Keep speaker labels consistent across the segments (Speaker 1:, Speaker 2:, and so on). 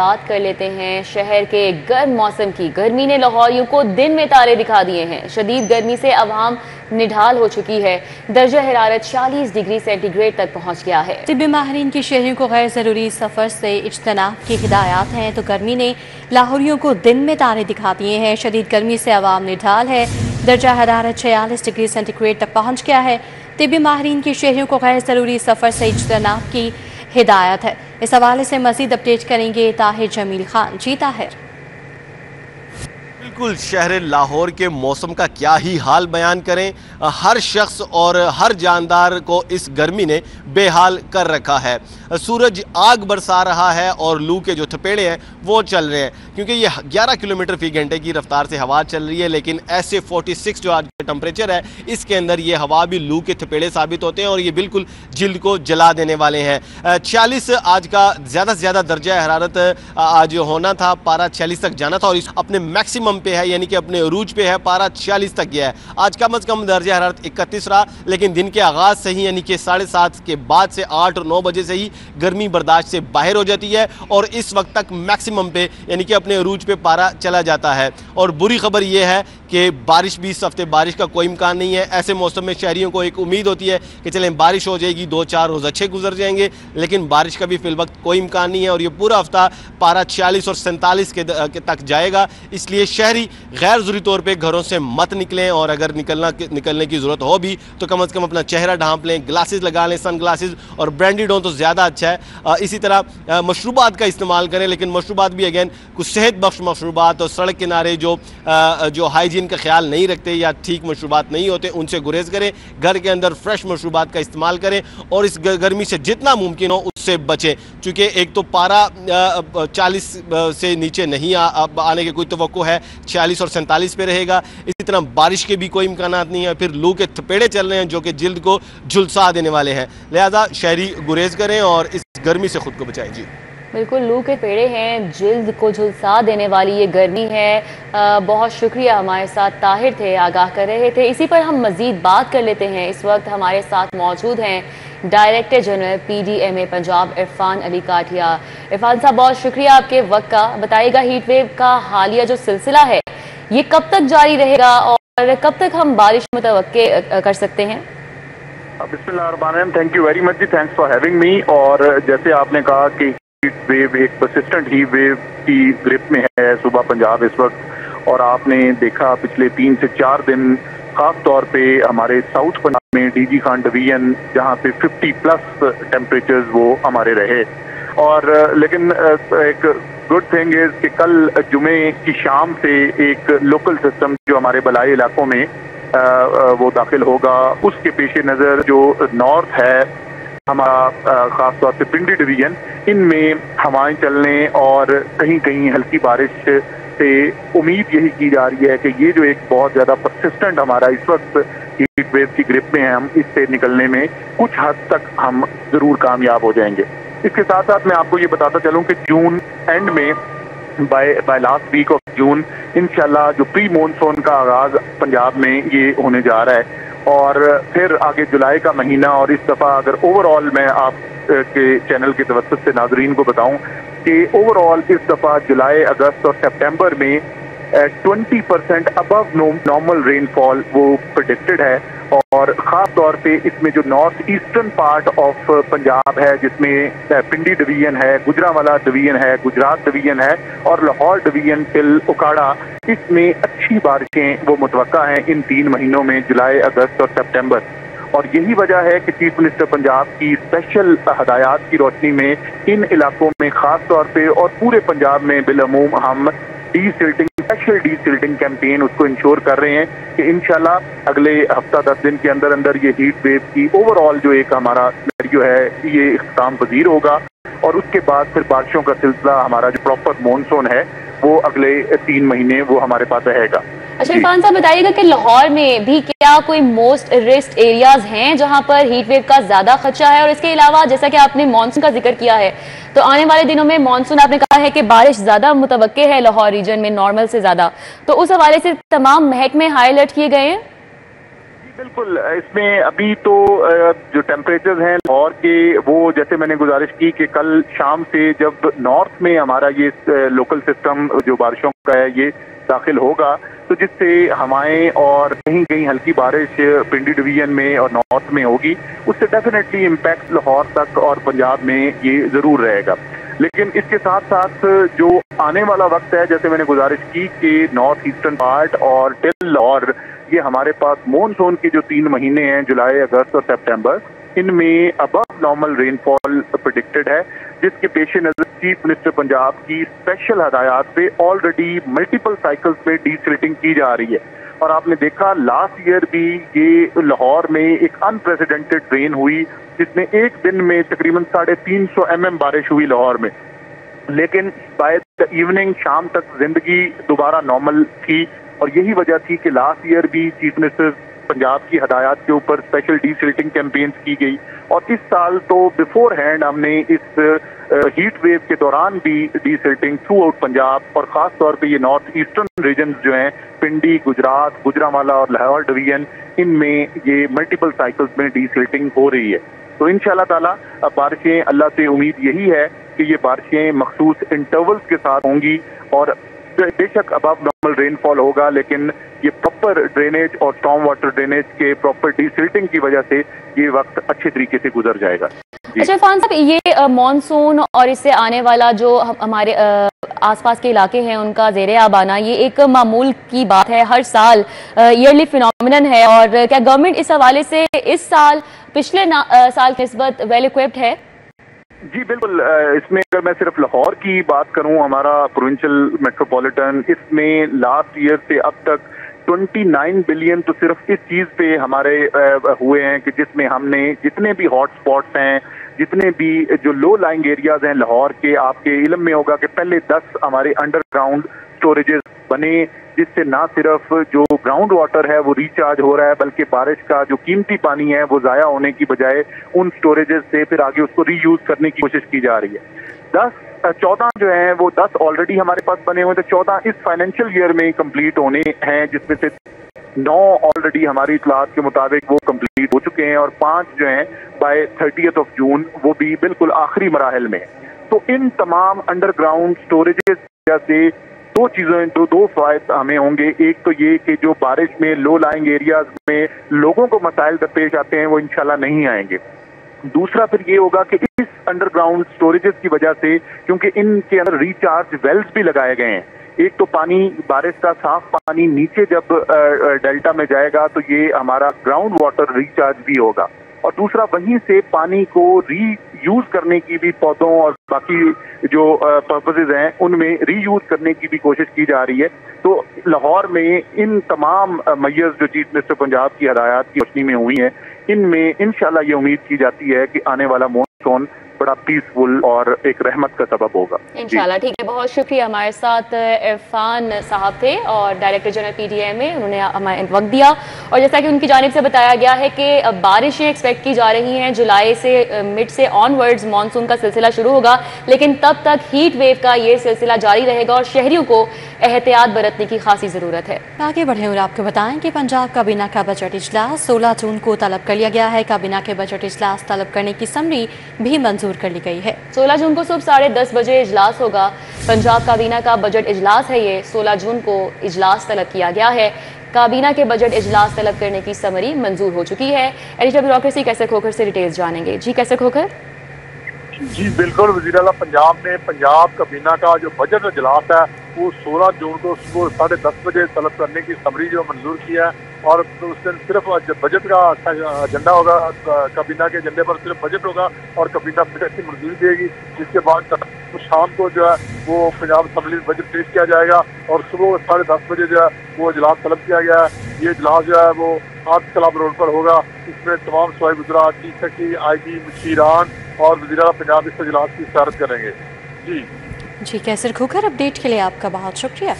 Speaker 1: बात कर लेते हैं शहर के गर्म मौसम की। गर्मी ने लाहौरियों को दिन में तारे दिखा दिए हैं। शदीद गर्मी से अवाम निढाल हो चुकी है। दर्जा हरारत 40 डिग्री सेंटीग्रेड तक पहुंच गया है।
Speaker 2: तिब्बी माहिरीन की शहरियों को गैर ज़रूरी सफ़र से इज्तनाब की हिदायत हैं, तो गर्मी ने लाहौरियों को दिन में तारे दिखा दिए हैं। शदीद गर्मी से अवाम निढाल है। दर्जा हरारत 46 डिग्री सेंटीग्रेड तक पहुँच गया है। तिब्बी माहिरीन की शहरियों को गैर ज़रूरी सफ़र से इज्तनाब की हिदायत है। इस हवाले से मज़ीद अपडेट करेंगे ताहिर जमील खान। जी ताहिर।
Speaker 3: बिल्कुल, शहर लाहौर के मौसम का क्या ही हाल बयान करें। हर शख्स और हर जानदार को इस गर्मी ने बेहाल कर रखा है। सूरज आग बरसा रहा है और लू के जो थपेड़े हैं वो चल रहे हैं, क्योंकि ये 11 किलोमीटर फी घंटे की रफ्तार से हवा चल रही है। लेकिन ऐसे 46 जो आज का टेम्परेचर है, इसके अंदर ये हवा भी लू के थपेड़े साबित होते हैं और ये बिल्कुल जिल्द को जला देने वाले हैं। 46 आज का ज़्यादा से ज़्यादा दर्जा हरारत आज होना था, पारा 46 तक जाना था और अपने मैक्सिमम पे है, यानी कि अपने अरूज पे है, पारा 46 तक गया है। आज कम अज़ कम दर्जा हरारत 31 रहा, लेकिन दिन के आगाज़ से ही यानी कि 7:30 के बाद से 8 और 9 बजे से ही गर्मी बर्दाश्त से बाहर हो जाती है और इस वक्त तक मैक्सिमम पे यानी कि अपने अरूज पे पारा चला जाता है। और बुरी खबर यह है कि बारिश भी इस हफ्ते बारिश का कोई इम्कान नहीं है। ऐसे मौसम में शहरियों को एक उम्मीद होती है कि चलें बारिश हो जाएगी, 2-4 रोज़ अच्छे गुजर जाएंगे, लेकिन बारिश का भी फिल वक्त कोई इम्कान नहीं है और ये पूरा हफ्ता पारा 46 और 47 के तक जाएगा। इसलिए शहरी गैर ज़रूरी तौर पर घरों से मत निकलें और अगर निकलने की ज़रूरत हो भी तो कम अज़ कम अपना चेहरा ढांप लें, ग्लासेस लगा लें, सन ग्लासेस, और ब्रांडेड हो तो ज़्यादा अच्छा है। इसी तरह मशरूबात का इस्तेमाल करें, लेकिन मशरूबात भी अगेन कुछ सेहत बख्श मशरूबात और सड़क किनारे जो हाइजीन का ख्याल नहीं रखते या ठीक मशरूबात नहीं होते उनसे गुरेज करें। घर के अंदर फ्रेश मशरूबात का इस्तेमाल करें और इस गर्मी से जितना मुमकिन हो उससे बचें, चूँकि एक तो पारा 40 से नीचे नहीं आने की कोई तवक्को है, 46 और 47 पे रहेगा। इसी तरह बारिश के भी कोई इम्कानात नहीं है। फिर लू के थपेड़े चल रहे हैं जो कि जिल्द को झुलसा देने वाले हैं, लिहाजा शहरी गुरेज करें और इस गर्मी से खुद को बचाएं। जी
Speaker 1: बिल्कुल, लू के पेड़े हैं, जिल्द को झुलसा देने वाली ये गर्मी है। बहुत शुक्रिया, हमारे साथ ताहिर थे, आगाह कर रहे थे। इसी पर हम मजीद बात कर लेते हैं। इस वक्त हमारे साथ मौजूद हैं director general PDMA Punjab Irfan Ali Kathia. Irfan sahab, बहुत शुक्रिया आपके वक्त का। बताइएगा, हीट वेव का हालिया जो सिलसिला है ये कब तक जारी रहेगा और कब तक हम बारिश मुतवक्के कर सकते हैं?
Speaker 4: बिस्मिल्लाहिर्रहमानिर्रहीम, थैंक यू वेरी मच जी, थैंक्स फॉर हैविंग मी। और जैसे आपने कहा कि हीट वेव एक परसिस्टेंट हीट वेव की ग्रिप में है सुबह पंजाब इस वक्त, और आपने देखा पिछले 3 से 4 दिन खास तौर पे हमारे साउथ पंजाब में DG खान डिवीजन जहाँ पे 50+ टेम्परेचर्स वो हमारे रहे। और लेकिन एक गुड थिंग इज कि कल जुमे की शाम से एक लोकल सिस्टम जो हमारे बलाई इलाकों में वो दाखिल होगा, उसके पेश नज़र जो नॉर्थ है हमारा खास तौर पे पिंडी डिवीजन, इनमें हवाएं चलने और कहीं कहीं हल्की बारिश से उम्मीद यही की जा रही है कि ये जो एक बहुत ज़्यादा परसिस्टेंट हमारा इस वक्त हीट वेव की ग्रिप में है, हम इससे निकलने में कुछ हद तक हम ज़रूर कामयाब हो जाएंगे। इसके साथ साथ मैं आपको ये बताता चलूँ कि जून एंड में by last week of June इंशाल्लाह जो प्री मॉनसून का आगाज़ पंजाब में ये होने जा रहा है, और फिर आगे जुलाई का महीना। और इस दफ़ा अगर ओवरऑल मैं आप के चैनल के तवज्जुह से नाजरीन को बताऊं कि ओवरऑल इस दफ़ा जुलाई, अगस्त और सितंबर में 20% अबव नॉर्मल रेनफॉल वो प्रेडिक्टेड है। और ख़ास तौर पे इसमें जो north eastern part of Punjab है, जिसमें पिंडी डिवीजन है, गुजरांवाला डिवीजन है, गुजरात डिवीजन है और लाहौर डिवीजन टिल उकाड़ा, इसमें अच्छी बारिशें वो मुतवक्का हैं इन 3 महीनों में, जुलाई, अगस्त और सितंबर। और यही वजह है कि चीफ मिनिस्टर पंजाब की स्पेशल हदायत की रोशनी में इन इलाकों में ख़ास तौर पे और पूरे पंजाब में बिलअमूम हम स्पेशल डीसिल्टिंग कैंपेन उसको इंश्योर कर रहे हैं कि इंशाल्लाह अगले हफ्ता 10 दिन के अंदर अंदर ये हीट वेव की ओवरऑल जो एक हमारा सिनेरियो है ये इख्तिताम पजीर होगा। और उसके बाद फिर बारिशों का सिलसिला हमारा जो प्रॉपर मॉनसून है वो अगले 3 महीने वो हमारे पास रहेगा।
Speaker 1: अच्छा इरफान साहब, बताइएगा कि लाहौर में भी क्या कोई मोस्ट रिस्क एरियाज हैं जहां पर हीट वेव का ज्यादा खदशा है? और इसके अलावा जैसा कि आपने मानसून का जिक्र किया है, तो आने वाले दिनों में मानसून आपने कहा है कि बारिश ज्यादा मुतवक्के है लाहौर रीजन में नॉर्मल से ज्यादा, तो उस हवाले से तमाम महकमे हाई अलर्ट किए गए हैं?
Speaker 4: बिल्कुल, इसमें अभी तो जो टेम्परेचर हैं लाहौर के, वो जैसे मैंने गुजारिश की कि कल शाम से जब नॉर्थ में हमारा ये लोकल सिस्टम जो बारिशों का है ये दाखिल होगा, तो जिससे हवाएं और कहीं कहीं हल्की बारिश पिंडी डिवीजन में और नॉर्थ में होगी, उससे डेफिनेटली इम्पैक्ट लाहौर तक और पंजाब में ये जरूर रहेगा। लेकिन इसके साथ साथ जो आने वाला वक्त है, जैसे मैंने गुजारिश की कि नॉर्थ ईस्टर्न पार्ट और टिल लाहौर, ये हमारे पास मॉनसून के जो 3 महीने हैं, जुलाई, अगस्त और सितंबर, इनमें अबव नॉर्मल रेनफॉल प्रेडिक्टेड है, जिसके पेश नजर चीफ मिनिस्टर पंजाब की स्पेशल हदायत पे ऑलरेडी मल्टीपल साइकिल्स में डीसिल्टिंग की जा रही है। और आपने देखा लास्ट ईयर भी ये लाहौर में एक अनप्रेसिडेंटेड रेन हुई, जिसमें एक दिन में तकरीबन 350 mm बारिश हुई लाहौर में। लेकिन बाय द इवनिंग, शाम तक जिंदगी दोबारा नॉर्मल थी, और यही वजह थी कि लास्ट ईयर भी चीफ मिनिस्टर पंजाब की हदायत के ऊपर स्पेशल डीसिल्टिंग कैंपेन्स की गई। और इस साल तो बिफोर हैंड हमने इस हीट वेव के दौरान भी डीसिल्टिंग थ्रू आउट पंजाब, और खास तौर पे ये नॉर्थ ईस्टर्न रीजन जो हैं, पिंडी, गुजरात, गुजरांवाला और लाहौर डिवीजन, इनमें ये मल्टीपल साइकिल्स में डीसिल्टिंग हो रही है। तो इंशाल्लाह ताला अब बारिशें, अल्लाह से उम्मीद यही है कि ये बारिशें मखसूस इंटरवल्स के साथ होंगी, और बेशक अबव नॉर्मल रेनफॉल होगा, लेकिन ये प्रॉपर ड्रेनेज और स्टॉर्म वाटर ड्रेनेज के प्रॉपर डीसिल्टिंग की वजह से ये वक्त अच्छे तरीके से गुजर जाएगा।
Speaker 1: अच्छा इरफान साहब, ये मॉनसून और इससे आने वाला जो हमारे आसपास के इलाके हैं उनका ज़ेरे आब आना, ये एक मामूल की बात है, हर साल ईयरली फिनोमिनन है। और क्या गवर्नमेंट इस हवाले से इस साल पिछले साल की निस्बत वेल इक्विप्ड है?
Speaker 4: जी बिल्कुल, इसमें अगर मैं सिर्फ लाहौर की बात करूं, हमारा प्रोविंशियल मेट्रोपॉलिटन, इसमें लास्ट ईयर से अब तक 29 बिलियन तो सिर्फ इस चीज पे हमारे हुए हैं कि जिसमें हमने जितने भी हॉट स्पॉट्स हैं, जितने भी जो लो लाइंग एरियाज हैं लाहौर के, आपके इल्म में होगा कि पहले 10 हमारे अंडरग्राउंड स्टोरेजेस बने, जिससे ना सिर्फ जो ग्राउंड वाटर है वो रिचार्ज हो रहा है, बल्कि बारिश का जो कीमती पानी है वो जाया होने की बजाय उन स्टोरेजेस से फिर आगे उसको रीयूज करने की कोशिश की जा रही है। 14 जो है वो 10 ऑलरेडी हमारे पास बने हुए थे, 14 इस फाइनेंशियल ईयर में कंप्लीट होने हैं, जिसमें से 9 ऑलरेडी हमारी इतलात के मुताबिक वो कंप्लीट हो चुके हैं, और 5 जो हैं बाय 30 जून वो भी बिल्कुल आखिरी मराहल में। तो इन तमाम अंडरग्राउंड स्टोरेजेस की वजह से दो फायदे हमें होंगे। एक तो ये कि जो बारिश में लो लाइंग एरियाज में लोगों को मसाइल दरपेश आते हैं वो इंशाल्लाह नहीं आएंगे। दूसरा फिर ये होगा कि इस अंडरग्राउंड स्टोरेजेस की वजह से, क्योंकि इनके अंदर रिचार्ज वेल्स भी लगाए गए हैं, एक तो पानी, बारिश का साफ पानी नीचे जब डेल्टा में जाएगा तो ये हमारा ग्राउंड वाटर रिचार्ज भी होगा, और दूसरा वहीं से पानी को रीयूज करने की भी, पौधों और बाकी जो पर्पसेस हैं उनमें रीयूज करने की भी कोशिश की जा रही है। तो लाहौर में इन तमाम मैयर्स जो चीफ मिनिस्टर पंजाब की हदायत की रोशनी में हुई हैं, इनमें इंशाल्लाह ये उम्मीद की जाती है कि आने वाला मॉनसून बड़ा पीसफुल और एक रहमत का सबब होगा
Speaker 1: इंशाल्लाह। ठीक है, बहुत शुक्रिया। हमारे साथ इरफान साहब थे और डायरेक्टर जनरल PTI उन्होंने हमें वक्त दिया, और जैसा कि उनकी जानिब से बताया गया है कि बारिशें एक्सपेक्ट की जा रही हैं, जुलाई से मिड से ऑनवर्ड्स मानसून का सिलसिला शुरू होगा, लेकिन तब तक हीट वेव का ये सिलसिला जारी रहेगा और शहरियों को एहतियात बरतने की खासी जरूरत है।
Speaker 2: आगे बढ़े और आपको बताएं कि पंजाब काबीना का बजट इजलास 16 जून को तलब कर लिया गया है। काबीना के बजट इजलास तलब करने की समरी भी मंजूर कर ली गई है।
Speaker 1: 16 जून को सुबह 10:30 बजे इजलास होगा। पंजाब काबीना का बजट इजलास है, ये 16 जून को इजलास तलब किया गया है। काबीना के बजट इजलास तलब करने की समरी मंजूर हो चुकी है। एडिटर ब्यूरोक्रेसी कैसर खोखर से डिटेल्स जानेंगे। जी कैसर खोखर।
Speaker 5: जी बिल्कुल, वज़ीर आला पंजाब ने पंजाब काबीना का जो बजट इजलास है वो 16 जून को सुबह 10:30 बजे तलब करने की समरी जो मंजूर किया है, और उस दिन सिर्फ बजट का एजेंडा होगा, काबीना के एजेंडे पर सिर्फ बजट होगा और काबीना बजट की मंजूरी देगी। जिसके बाद शाम को जो है वो पंजाब असम्बली में बजट पेश किया जाएगा, और सुबह 10:30 बजे जो है वो इजलास तलब किया गया है। ये इजलास जो है वो आर्ट क्लब रोड पर होगा। इसमें तमाम सूबाई वज़रा, चीफ सेक्रेटरी, IG, मुशीरान और वज़ीर आला पंजाब इस इजलास की सदारत करेंगे। जी
Speaker 2: कैसर खोखर, अपडेट के लिए आपका बहुत शुक्रिया।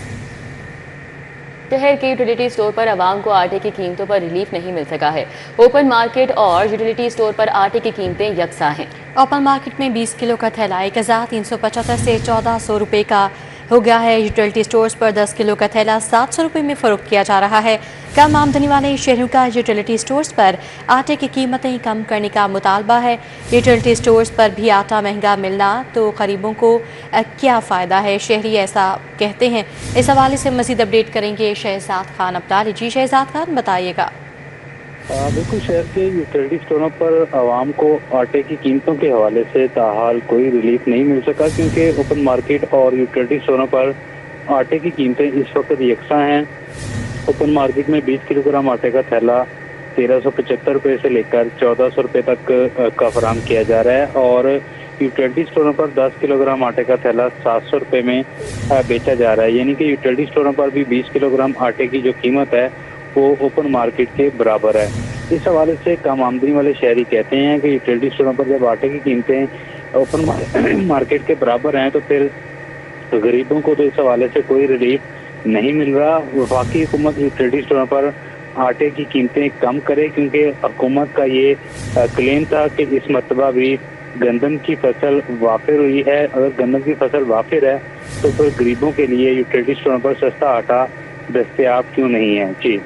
Speaker 1: शहर के यूटिलिटी स्टोर पर आवाम को आटे की कीमतों पर रिलीफ नहीं मिल सका है। ओपन मार्केट और यूटिलिटी स्टोर पर आटे की कीमतें यकसा हैं।
Speaker 2: ओपन मार्केट में 20 किलो का थैला 1375 से 1400 रुपये का हो गया है। यूटिलिटी स्टोर्स पर 10 किलो का थैला 700 रुपये में फरोख्त किया जा रहा है। कम आमदनी वाले शहरों का यूटिलिटी स्टोर्स पर आटे की कीमतें कम करने का मुतालबा है। यूटिलिटी स्टोर्स पर भी आटा महंगा मिलना तो गरीबों को क्या फ़ायदा है, शहरी ऐसा कहते हैं। इस हवाले से मज़ीद अपडेट करेंगे शहजाद खान अब्दाली। जी शहजाद खान, बताइएगा।
Speaker 6: बिल्कुल, शहर के यूटिलिटी स्टोरों पर आवाम को आटे की कीमतों के हवाले से ताहाल कोई रिलीफ नहीं मिल सका, क्योंकि ओपन मार्केट और यूटिलिटी स्टोरों पर आटे की कीमतें इस वक्त यकसा हैं। ओपन मार्केट में 20 किलोग्राम आटे का थैला 1375 रुपये से लेकर 1400 रुपये तक का फराम किया जा रहा है, और यूटिलिटी स्टोरों पर 10 किलोग्राम आटे का थैला 700 रुपये में बेचा जा रहा है। यानी कि यूटिलिटी स्टोरों पर भी 20 किलोग्राम आटे की जो कीमत है वो ओपन मार्केट के बराबर है। इस हवाले से कम आमदनी वाले शहरी कहते हैं कि यूटिलिटी स्टोरों पर जब आटे की कीमतें ओपन मार्केट के बराबर हैं तो फिर गरीबों को तो इस हवाले से कोई रिलीफ नहीं मिल रहा। वफाकी हुकूमत यूटिलिटी स्टोरों पर आटे की कीमतें कम करे, क्योंकि हुकूमत का ये क्लेम था कि इस मरतबा भी गंदम की फसल वाफिर हुई है। अगर गंदम की फसल वाफिर है तो फिर गरीबों के लिए यूटिलिटी स्टोरों पर सस्ता आटा दस्तयाब क्यों नहीं है। जी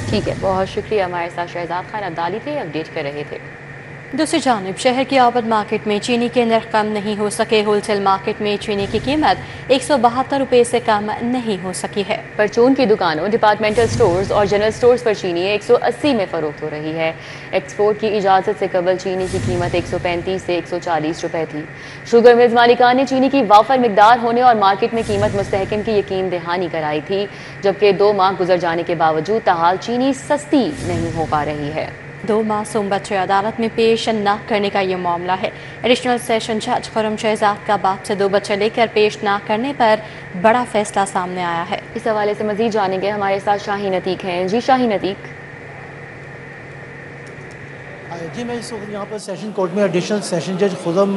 Speaker 1: ठीक है, बहुत शुक्रिया। हमारे साथ शहजाद खान अब्दाली थे, अपडेट कर रहे थे।
Speaker 2: दूसरी जानिब शहर की आबद मार्केट में चीनी के नर्ख कम नहीं हो सके। होलसेल मार्केट में चीनी की कीमत 172 रुपये से कम नहीं हो सकी है।
Speaker 1: परचून की दुकानों, डिपार्टमेंटल स्टोर्स और जनरल स्टोर्स पर चीनी 180 में फरोख्त हो रही है। एक्सपोर्ट की इजाज़त से कबल चीनी की कीमत 135 से 140 रुपये थी। शुगर मिल्स मालिकान ने चीनी की वाफर मिकदार होने और मार्केट में कीमत मुस्तहकम की यकीन दहानी कराई थी, जबकि 2 माह गुजर जाने के बावजूद ताहाल चीनी सस्ती नहीं हो पा रही है।
Speaker 2: 2 मासूम बच्चे अदालत में पेश न करने का ये मामला है। एडिशनल सेशन जज खुर्रम शहजाद का बाप से 2 बच्चे लेकर पेश न करने पर बड़ा फैसला सामने आया है।
Speaker 1: इस हवाले से मजीद जानेंगे, हमारे साथ शाहीन अतीक हैं। जी शाहीन अतीक।
Speaker 7: जी, मैं इस वक्त यहाँ पर सेशन कोर्ट में एडिशनल सेशन जज खुर्रम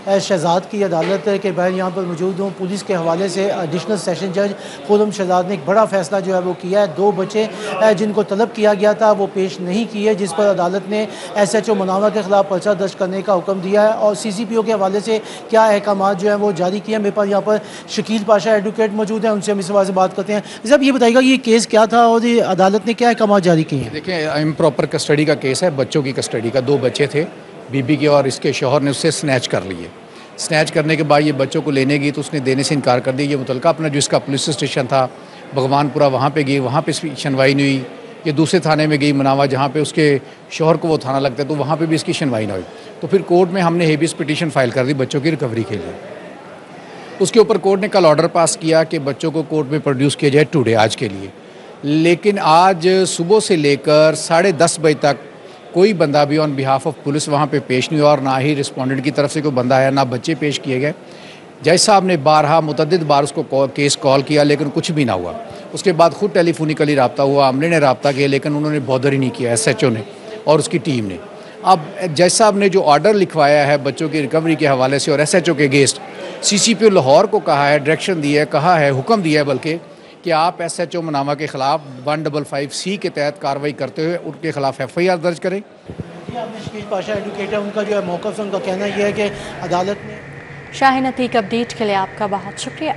Speaker 7: शहजाद की अदालत के बाहर यहाँ पर मौजूद हूँ। पुलिस के हवाले से एडिशनल सेशन जज खुर्रम शहजाद ने एक बड़ा फैसला जो है वो किया है। 2 बच्चे जिनको तलब किया गया था वो पेश नहीं किए, जिस पर अदालत ने SHO मुनावा के खिलाफ पर्चा दर्ज करने का हुक्म दिया है और CCPO के हवाले से क्या अहकाम जो है वो जारी किए। मेरे पास यहाँ पर शकील पाशा एडवोकेट मौजूद हैं, उनसे हम इस हवाले से बात करते हैं। साहब ये बताइएगा ये केस क्या था और ये अदालत ने क्या अहकाम जारी किए हैं?
Speaker 8: देखिए, इम्प्रॉपर कस्टडी का केस है, बच्चों की कस्टडी का। 2 बच्चे थे, बीबी के और इसके शौहर ने उससे स्नैच कर लिए। स्नैच करने के बाद ये बच्चों को लेने गई तो उसने देने से इनकार कर दिया। ये मुतलका अपना जो इसका पुलिस स्टेशन था भगवानपुरा, वहाँ पे गई, वहाँ पे सुनवाई नहीं हुई। ये दूसरे थाने में गई मुनावा, जहाँ पे उसके शौहर को वो थाना लगता है, तो वहाँ पे भी इसकी सुनवाई ना हुई। तो फिर कोर्ट में हमने हेबियस पिटीशन फाइल कर दी बच्चों की रिकवरी के लिए। उसके ऊपर कोर्ट ने कल ऑर्डर पास किया कि बच्चों को कोर्ट में प्रोड्यूस किया जाए टुडे, आज के लिए। लेकिन आज सुबह से लेकर 10:30 बजे तक कोई बंदा भी ऑन बिहाफ ऑफ पुलिस वहाँ पे पेश नहीं हुआ और ना ही रिस्पोंडेंट की तरफ से कोई बंदा आया, ना बच्चे पेश किए गए। जज साहब ने मुतअद्दिद बार उसको केस कॉल किया, लेकिन कुछ भी ना हुआ। उसके बाद खुद टेलीफोनिकली रब्ता हुआ, अमले ने रब्ता किया, लेकिन उन्होंने बॉदर ही नहीं किया, SHO ने और उसकी टीम ने। अब जज साहब ने जो ऑर्डर लिखवाया है बच्चों की रिकवरी के हवाले से और SHO के अगेंस्ट, CCPO लाहौर को कहा है, डायरेक्शन दिया है, कहा है, हुक्म दिया है बल्कि कि आप SHO मुनावा के खिलाफ 155C के तहत कार्रवाई करते हुए उनके खिलाफ FIR दर्ज करें।
Speaker 7: आपने शकील पाशा एडवोकेट है, उनका जो है मौक़िफ़, उनका कहना यह है कि अदालत ने।
Speaker 2: शाहीन अतीक, अपडेट के लिए आपका बहुत शुक्रिया।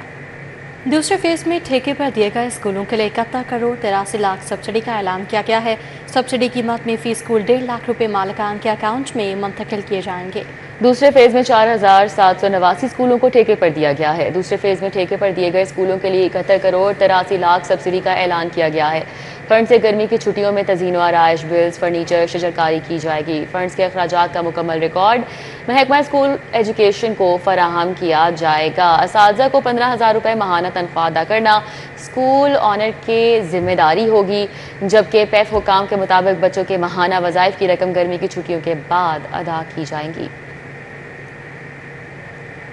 Speaker 2: दूसरे फेज़ में ठेके पर दिए गए स्कूलों के लिए 71 करोड़ 83 लाख सब्सिडी का ऐलान किया गया है। सब्सिडी कीमत में फ़ी स्कूल 1.5 लाख रुपये मालिकान के अकाउंट में मुंतकिल किए जाएंगे।
Speaker 1: दूसरे फेज में 4789 स्कूलों को ठेके पर दिया गया है। दूसरे फेज में ठेके पर दिए गए स्कूलों के लिए 71 करोड़ 83 लाख सब्सिडी का ऐलान किया गया है। फंड से गर्मी की छुट्टियों में तज़ीन व आराइश, बिल्स, फर्नीचर, शजरकारी की जाएगी। फंड्स के अखराजात का मुकम्मल रिकॉर्ड महकमा स्कूल एजुकेशन को फराहम किया जाएगा। असातिज़ा को 15,000 रुपये माहाना तनख्वाह अदा करना स्कूल ऑनर के जिम्मेदारी होगी, जबकि PEF हुकाम के मुताबिक बच्चों के माहाना वज़ाइफ की रकम गर्मी की छुट्टियों के बाद अदा की जाएंगी।